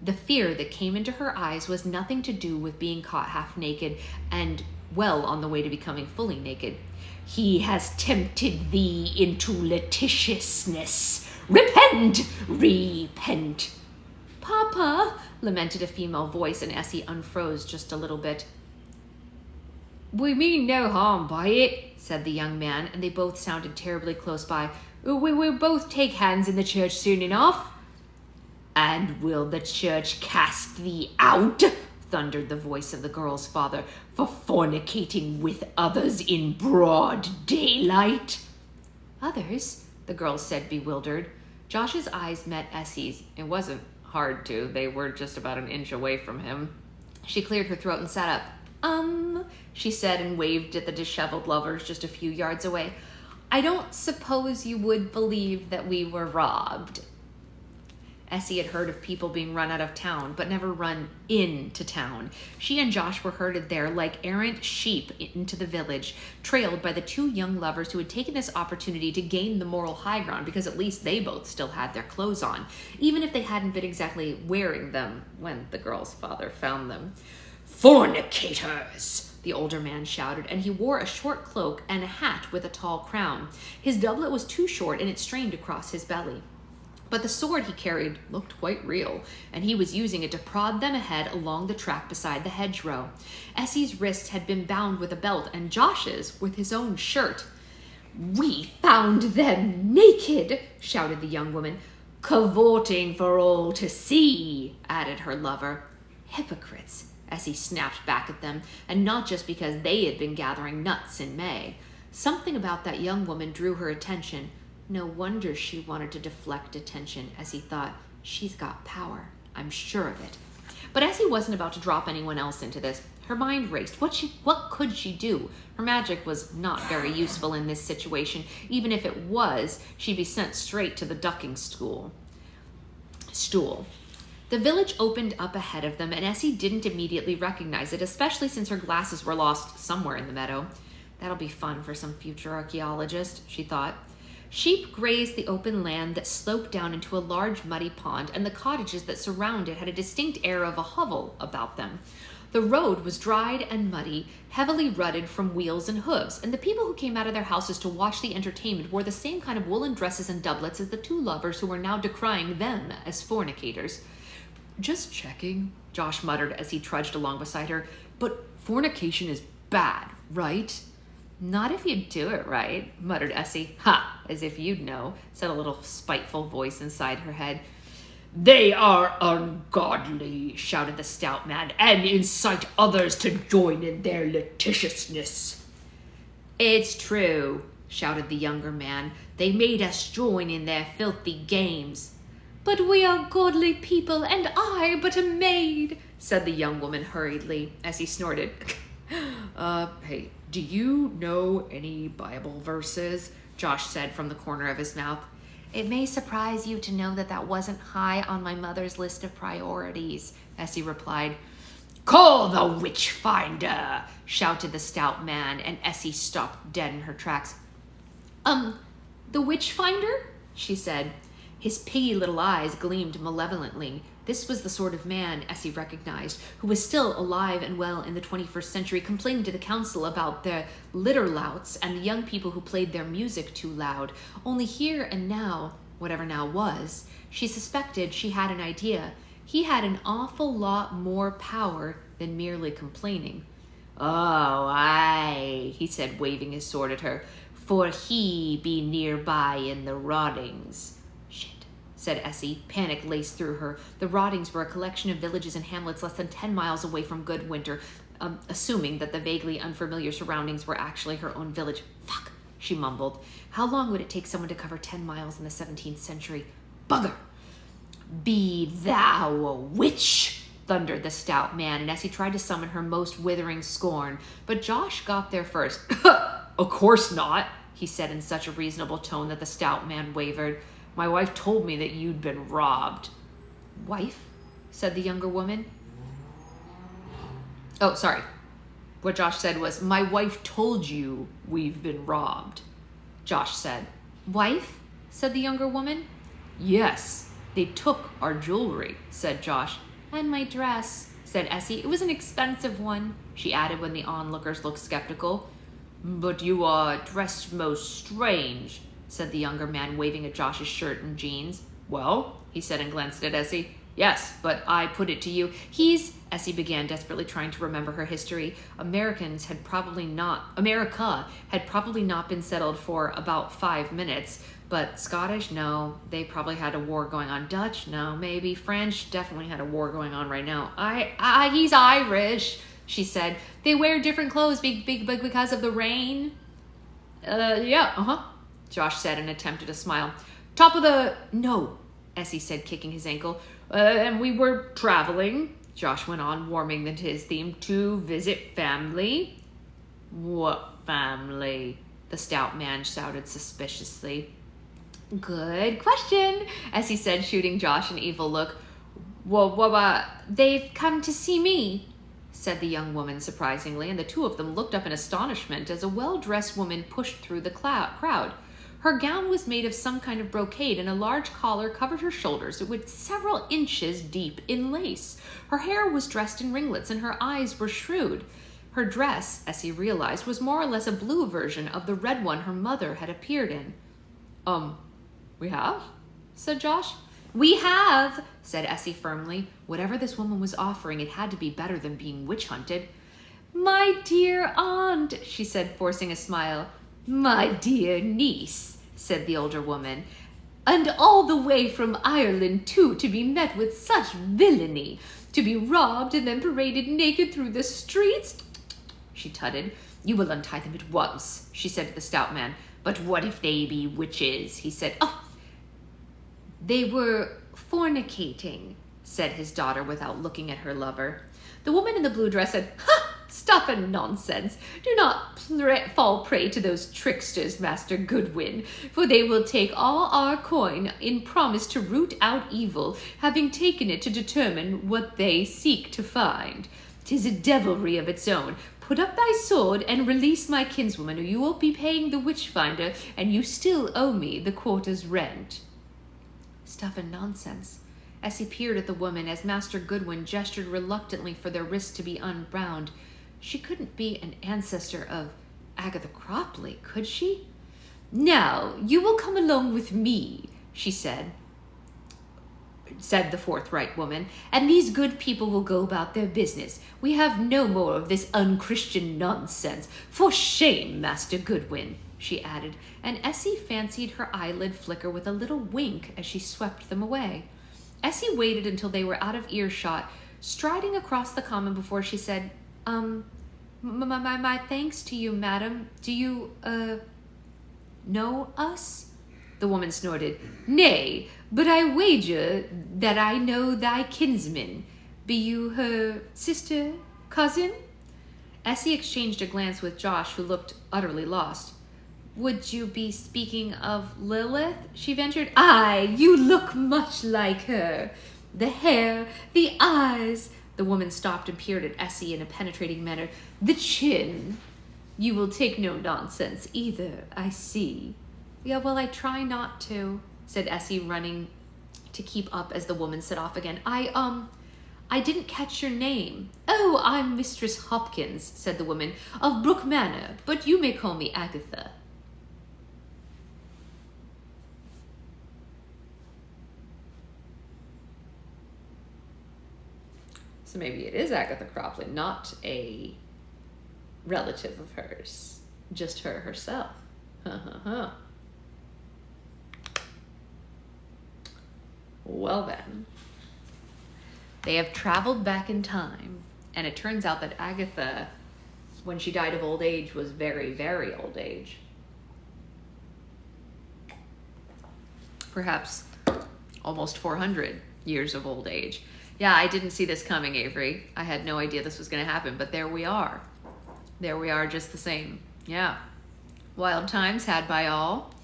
The fear that came into her eyes was nothing to do with being caught half naked and well on the way to becoming fully naked. He has tempted thee into litigiousness. Repent! Repent! Papa, lamented a female voice, and Essie unfroze just a little bit. We mean no harm by it, said the young man, and they both sounded terribly close by. We will both take hands in the church soon enough. And will the church cast thee out? Thundered the voice of the girl's father, for fornicating with others in broad daylight. Others? The girl said, bewildered. Josh's eyes met Essie's. It wasn't hard to. They were just about an inch away from him. She cleared her throat and sat up. She said and waved at the disheveled lovers just a few yards away. I don't suppose you would believe that we were robbed. Essie had heard of people being run out of town, but never run into town. She and Josh were herded there like errant sheep into the village, trailed by the two young lovers who had taken this opportunity to gain the moral high ground because at least they both still had their clothes on, even if they hadn't been exactly wearing them when the girl's father found them. Fornicators! The older man shouted, and he wore a short cloak and a hat with a tall crown. His doublet was too short, and it strained across his belly. But the sword he carried looked quite real, and he was using it to prod them ahead along the track beside the hedgerow. Essie's wrists had been bound with a belt, and Josh's with his own shirt. We found them naked, shouted the young woman. Cavorting for all to see, added her lover. Hypocrites, Essie snapped back at them, and not just because they had been gathering nuts in May. Something about that young woman drew her attention. No wonder she wanted to deflect attention, Essie thought. She's got power. I'm sure of it. But Essie wasn't about to drop anyone else into this. Her mind raced. What could she do? Her magic was not very useful in this situation. Even if it was, she'd be sent straight to the ducking stool. The village opened up ahead of them, and Essie didn't immediately recognize it, especially since her glasses were lost somewhere in the meadow. That'll be fun for some future archaeologist, she thought. Sheep grazed the open land that sloped down into a large muddy pond, and the cottages that surrounded had a distinct air of a hovel about them. The road was dried and muddy, heavily rutted from wheels and hooves, and the people who came out of their houses to watch the entertainment wore the same kind of woolen dresses and doublets as the two lovers who were now decrying them as fornicators. Just checking, Josh muttered as he trudged along beside her, but fornication is bad, right? Not if you do it right, muttered Essie. Ha, as if you'd know, said a little spiteful voice inside her head. They are ungodly, shouted the stout man, and incite others to join in their litigiousness. It's true, shouted the younger man. They made us join in their filthy games. But we are godly people, and I but a maid, said the young woman hurriedly, as he snorted. Hey, do you know any Bible verses? Josh said from the corner of his mouth. It may surprise you to know that wasn't high on my mother's list of priorities, Essie replied. "Call the witch finder!" shouted the stout man, and Essie stopped dead in her tracks. The witch finder?" she said. His piggy little eyes gleamed malevolently. This was the sort of man, Essie recognized, who was still alive and well in the 21st century, complaining to the council about their litter louts and the young people who played their music too loud. Only here and now, whatever now was, she suspected she had an idea. He had an awful lot more power than merely complaining. "Oh, aye," he said, waving his sword at her, "for he be nearby in the Roddings." "Shit," said Essie. Panic laced through her. The Roddings were a collection of villages and hamlets less than 10 miles away from Goodwinter, assuming that the vaguely unfamiliar surroundings were actually her own village. "Fuck," she mumbled. How long would it take someone to cover 10 miles in the 17th century? Bugger! "Be thou a witch?" thundered the stout man, and Essie tried to summon her most withering scorn. But Josh got there first. "Of course not," he said in such a reasonable tone that the stout man wavered. "My wife told me that you'd been robbed." "Wife?" said the younger woman. Oh, sorry. What Josh said was, "My wife told you we've been robbed." Josh said, "Wife?" said the younger woman. "Yes, they took our jewelry," said Josh. "And my dress," said Essie. "It was an expensive one," she added when the onlookers looked skeptical. "But you are dressed most strange," said the younger man, waving at Josh's shirt and jeans. "Well," he said and glanced at Essie. "Yes, but I put it to you. Essie began, desperately trying to remember her history. America had probably not been settled for about 5 minutes. But Scottish? No. They probably had a war going on. Dutch? No. Maybe. French? Definitely had a war going on right now. He's Irish," she said. "They wear different clothes because of the rain." Yeah, Josh said and attempted a smile. No, Essie said, kicking his ankle. "And we were traveling," Josh went on, warming into his theme, "to visit family." "What family?" the stout man shouted suspiciously. "Good question," Essie said, shooting Josh an evil look. They've come to see me," said the young woman surprisingly, and the two of them looked up in astonishment as a well-dressed woman pushed through the crowd. Her gown was made of some kind of brocade, and a large collar covered her shoulders. It was several inches deep in lace. Her hair was dressed in ringlets, and her eyes were shrewd. Her dress, Essie realized, was more or less a blue version of the red one her mother had appeared in. We have?" said Josh. "We have," said Essie firmly. Whatever this woman was offering, it had to be better than being witch-hunted. "My dear aunt," she said, forcing a smile. "My dear niece," said the older woman. "And all the way from Ireland, too, to be met with such villainy. To be robbed and then paraded naked through the streets." She tutted. "You will untie them at once," she said to the stout man. "But what if they be witches?" he said. "Oh, they were fornicating," said his daughter without looking at her lover. The woman in the blue dress said, "Ha! Stuff and nonsense. Do not fall prey to those tricksters, Master Goodwin, for they will take all our coin in promise to root out evil, having taken it to determine what they seek to find. 'Tis a devilry of its own. Put up thy sword and release my kinswoman, or you will be paying the witch-finder, and you still owe me the quarter's rent." Stuff and nonsense. Essie peered at the woman as Master Goodwin gestured reluctantly for their wrists to be unbound. She couldn't be an ancestor of Agatha Cropley, could she? "Now, you will come along with me," she said the forthright woman, "and these good people will go about their business. We have no more of this unchristian nonsense. For shame, Master Goodwin," she added, and Essie fancied her eyelid flicker with a little wink as she swept them away. Essie waited until they were out of earshot, striding across the common before she said, My thanks to you, madam. Do you, know us?" The woman snorted. "Nay, but I wager that I know thy kinsman. Be you her sister, cousin?" Essie exchanged a glance with Josh, who looked utterly lost. "Would you be speaking of Lilith?" she ventured. "Aye, you look much like her. The hair, the eyes, The woman stopped and peered at Essie in a penetrating manner. The chin. You will take no nonsense either, I see. Yeah, well, I try not to, said Essie, running to keep up as the woman set off again. I didn't catch your name. Oh, I'm Mistress Hopkins, said the woman, of Brook Manor, but you may call me Agatha. So maybe it is Agatha Cropland, not a relative of hers, just her herself. Well then, they have traveled back in time, and it turns out that Agatha, when she died of old age, was very, very old age. Perhaps almost 400 years of old age. Yeah, I didn't see this coming, Avery. I had no idea this was going to happen, but there we are. There we are just the same. Yeah. Wild times had by all.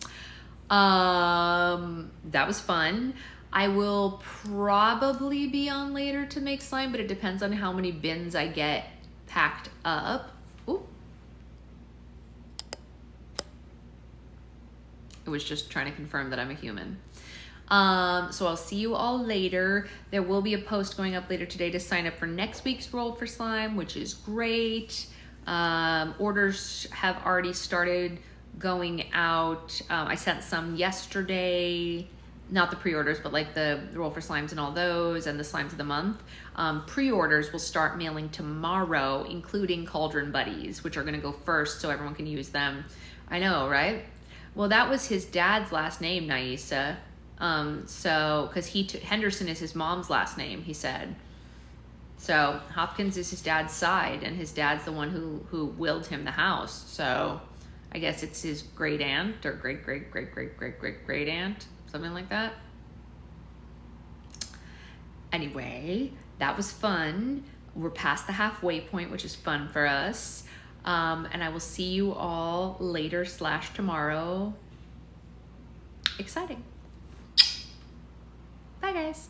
That was fun. I will probably be on later to make slime, but it depends on how many bins I get packed up. Ooh. It was just trying to confirm that I'm a human. So I'll see you all later. There will be a post going up later today to sign up for next week's Roll for Slime, which is great. Orders have already started going out. I sent some yesterday, not the pre-orders, but like the Roll for Slimes and all those, and the Slimes of the Month. Pre-orders will start mailing tomorrow, including Cauldron Buddies, which are going to go first so everyone can use them. I know, right? Well, that was his dad's last name, Naisa. So, because Henderson is his mom's last name, he said. So Hopkins is his dad's side, and his dad's the one who willed him the house. So I guess it's his great aunt or great aunt, something like that. Anyway, that was fun. We're past the halfway point, which is fun for us. And I will see you all later / tomorrow. Exciting. Bye, guys.